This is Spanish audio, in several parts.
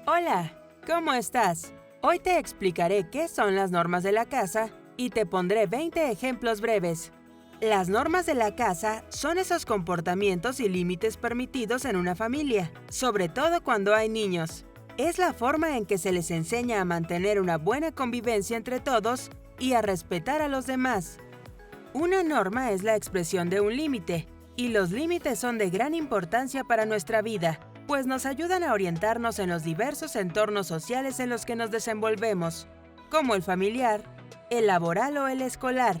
Hola, ¿cómo estás? Hoy te explicaré qué son las normas de la casa y te pondré 20 ejemplos breves. Las normas de la casa son esos comportamientos y límites permitidos en una familia, sobre todo cuando hay niños. Es la forma en que se les enseña a mantener una buena convivencia entre todos y a respetar a los demás. Una norma es la expresión de un límite, y los límites son de gran importancia para nuestra vida, pues nos ayudan a orientarnos en los diversos entornos sociales en los que nos desenvolvemos, como el familiar, el laboral o el escolar.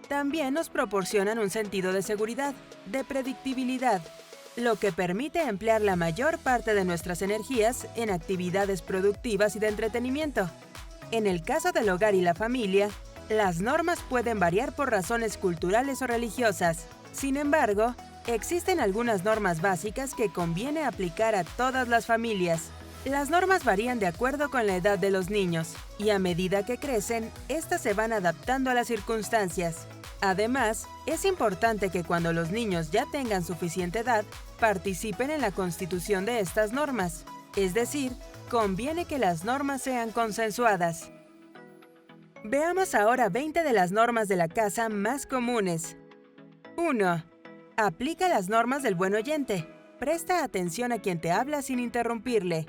También nos proporcionan un sentido de seguridad, de predictibilidad, lo que permite emplear la mayor parte de nuestras energías en actividades productivas y de entretenimiento. En el caso del hogar y la familia, las normas pueden variar por razones culturales o religiosas. Sin embargo, existen algunas normas básicas que conviene aplicar a todas las familias. Las normas varían de acuerdo con la edad de los niños, y a medida que crecen, estas se van adaptando a las circunstancias. Además, es importante que cuando los niños ya tengan suficiente edad, participen en la constitución de estas normas. Es decir, conviene que las normas sean consensuadas. Veamos ahora 20 de las normas de la casa más comunes. 1. Aplica las normas del buen oyente. Presta atención a quien te habla sin interrumpirle.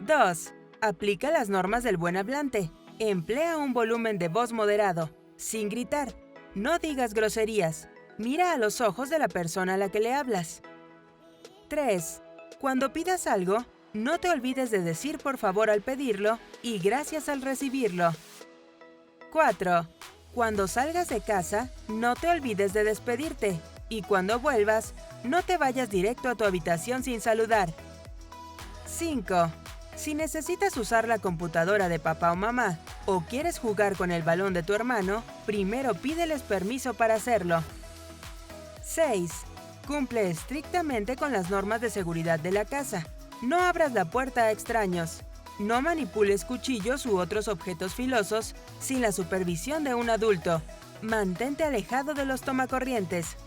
2. Aplica las normas del buen hablante. Emplea un volumen de voz moderado, sin gritar. No digas groserías. Mira a los ojos de la persona a la que le hablas. 3. Cuando pidas algo, no te olvides de decir por favor al pedirlo y gracias al recibirlo. 4. Cuando salgas de casa, no te olvides de despedirte. Y cuando vuelvas, no te vayas directo a tu habitación sin saludar. 5. Si necesitas usar la computadora de papá o mamá, o quieres jugar con el balón de tu hermano, primero pídeles permiso para hacerlo. 6. Cumple estrictamente con las normas de seguridad de la casa. No abras la puerta a extraños. No manipules cuchillos u otros objetos filosos sin la supervisión de un adulto. Mantente alejado de los tomacorrientes.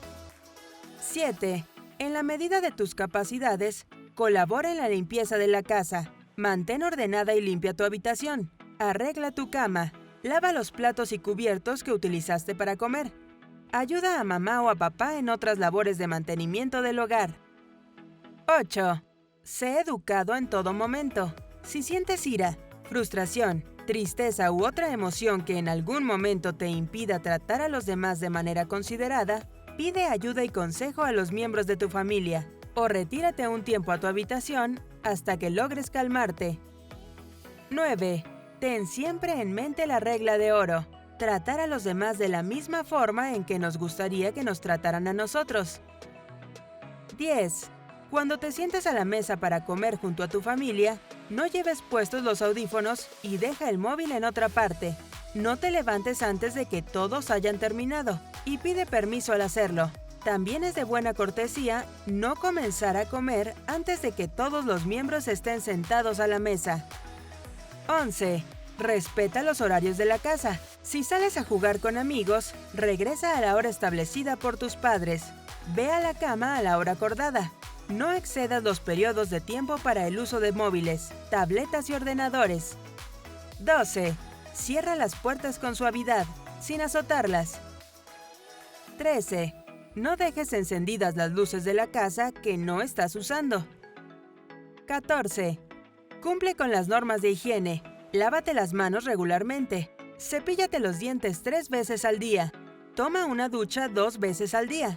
7. En la medida de tus capacidades, colabora en la limpieza de la casa. Mantén ordenada y limpia tu habitación. Arregla tu cama. Lava los platos y cubiertos que utilizaste para comer. Ayuda a mamá o a papá en otras labores de mantenimiento del hogar. 8. Sé educado en todo momento. Si sientes ira, frustración, tristeza u otra emoción que en algún momento te impida tratar a los demás de manera considerada, pide ayuda y consejo a los miembros de tu familia, o retírate un tiempo a tu habitación hasta que logres calmarte. 9. Ten siempre en mente la regla de oro: tratar a los demás de la misma forma en que nos gustaría que nos trataran a nosotros. 10. Cuando te sientes a la mesa para comer junto a tu familia, no lleves puestos los audífonos y deja el móvil en otra parte. No te levantes antes de que todos hayan terminado y pide permiso al hacerlo. También es de buena cortesía no comenzar a comer antes de que todos los miembros estén sentados a la mesa. 11. Respeta los horarios de la casa. Si sales a jugar con amigos, regresa a la hora establecida por tus padres. Ve a la cama a la hora acordada. No excedas los periodos de tiempo para el uso de móviles, tabletas y ordenadores. 12. Cierra las puertas con suavidad, sin azotarlas. 13. No dejes encendidas las luces de la casa que no estás usando. 14. Cumple con las normas de higiene. Lávate las manos regularmente. Cepíllate los dientes 3 veces al día. Toma una ducha 2 veces al día.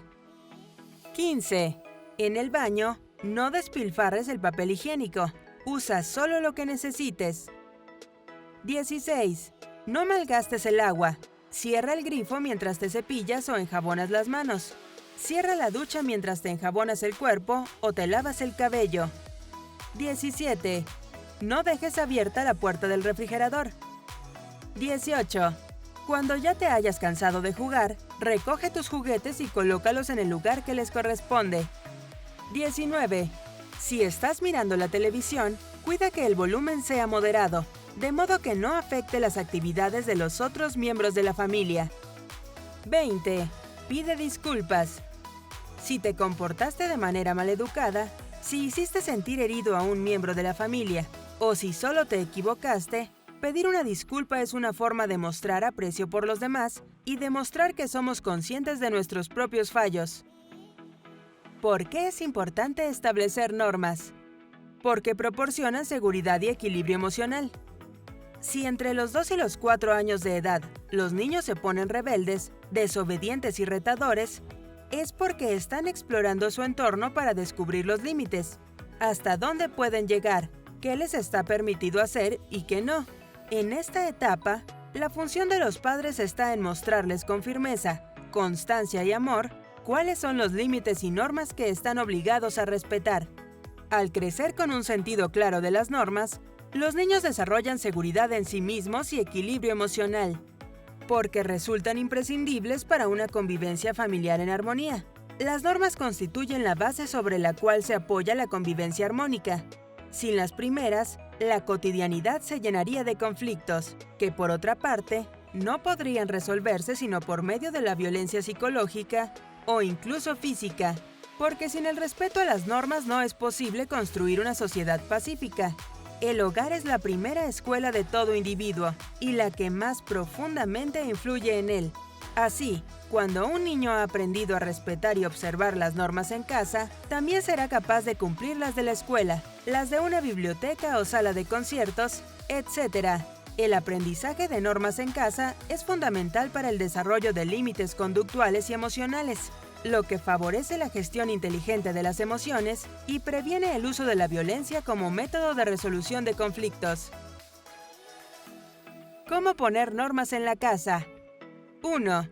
15. En el baño, no despilfarres el papel higiénico. Usa solo lo que necesites. 16. No malgastes el agua. Cierra el grifo mientras te cepillas o enjabonas las manos. Cierra la ducha mientras te enjabonas el cuerpo o te lavas el cabello. 17. No dejes abierta la puerta del refrigerador. 18. Cuando ya te hayas cansado de jugar, recoge tus juguetes y colócalos en el lugar que les corresponde. 19. Si estás mirando la televisión, cuida que el volumen sea moderado, de modo que no afecte las actividades de los otros miembros de la familia. 20. Pide disculpas. Si te comportaste de manera maleducada, Si hiciste sentir herido a un miembro de la familia o si solo te equivocaste, pedir una disculpa es una forma de mostrar aprecio por los demás y demostrar que somos conscientes de nuestros propios fallos. ¿Por qué es importante establecer normas? Porque proporcionan seguridad y equilibrio emocional. Si entre los 2 y los 4 años de edad los niños se ponen rebeldes, desobedientes y retadores, es porque están explorando su entorno para descubrir los límites, hasta dónde pueden llegar, qué les está permitido hacer y qué no. En esta etapa, la función de los padres está en mostrarles con firmeza, constancia y amor cuáles son los límites y normas que están obligados a respetar. Al crecer con un sentido claro de las normas, los niños desarrollan seguridad en sí mismos y equilibrio emocional, porque resultan imprescindibles para una convivencia familiar en armonía. Las normas constituyen la base sobre la cual se apoya la convivencia armónica. Sin las primeras, la cotidianidad se llenaría de conflictos, que por otra parte, no podrían resolverse sino por medio de la violencia psicológica o incluso física, porque sin el respeto a las normas no es posible construir una sociedad pacífica. El hogar es la primera escuela de todo individuo y la que más profundamente influye en él. Así, cuando un niño ha aprendido a respetar y observar las normas en casa, también será capaz de cumplir las de la escuela, las de una biblioteca o sala de conciertos, etc. El aprendizaje de normas en casa es fundamental para el desarrollo de límites conductuales y emocionales, lo que favorece la gestión inteligente de las emociones y previene el uso de la violencia como método de resolución de conflictos. ¿Cómo poner normas en la casa? 1.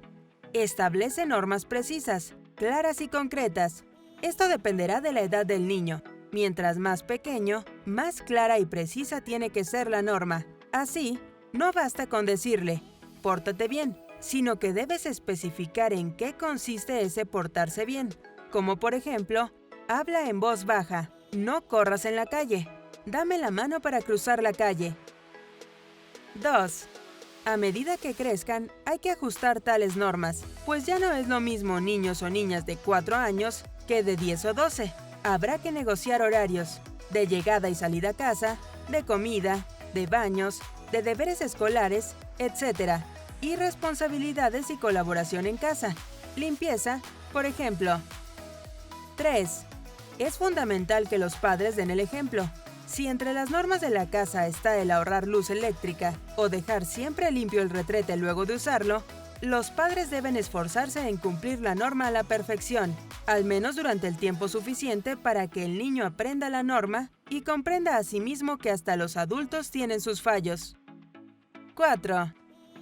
Establece normas precisas, claras y concretas. Esto dependerá de la edad del niño. Mientras más pequeño, más clara y precisa tiene que ser la norma. Así, no basta con decirle, pórtate bien, sino que debes especificar en qué consiste ese portarse bien, como por ejemplo, habla en voz baja, no corras en la calle, dame la mano para cruzar la calle. 2. A medida que crezcan, hay que ajustar tales normas, pues ya no es lo mismo niños o niñas de 4 años que de 10 o 12. Habrá que negociar horarios, de llegada y salida a casa, de comida, de baños, de deberes escolares, etc., y responsabilidades y colaboración en casa. Limpieza, por ejemplo. 3. Es fundamental que los padres den el ejemplo. Si entre las normas de la casa está el ahorrar luz eléctrica o dejar siempre limpio el retrete luego de usarlo, los padres deben esforzarse en cumplir la norma a la perfección, al menos durante el tiempo suficiente para que el niño aprenda la norma y comprenda a sí mismo que hasta los adultos tienen sus fallos. 4.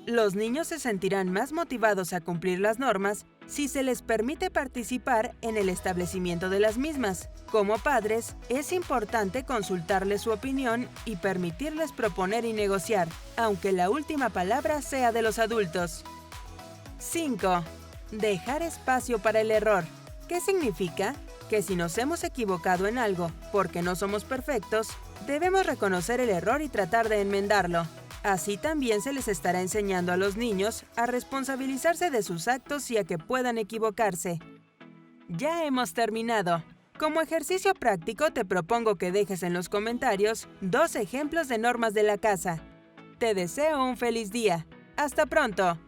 Los niños se sentirán más motivados a cumplir las normas si se les permite participar en el establecimiento de las mismas. Como padres, es importante consultarles su opinión y permitirles proponer y negociar, aunque la última palabra sea de los adultos. 5. Dejar espacio para el error. ¿Qué significa? Que si nos hemos equivocado en algo, porque no somos perfectos, debemos reconocer el error y tratar de enmendarlo. Así también se les estará enseñando a los niños a responsabilizarse de sus actos y a que puedan equivocarse. Ya hemos terminado. Como ejercicio práctico te propongo que dejes en los comentarios 2 ejemplos de normas de la casa. Te deseo un feliz día. ¡Hasta pronto!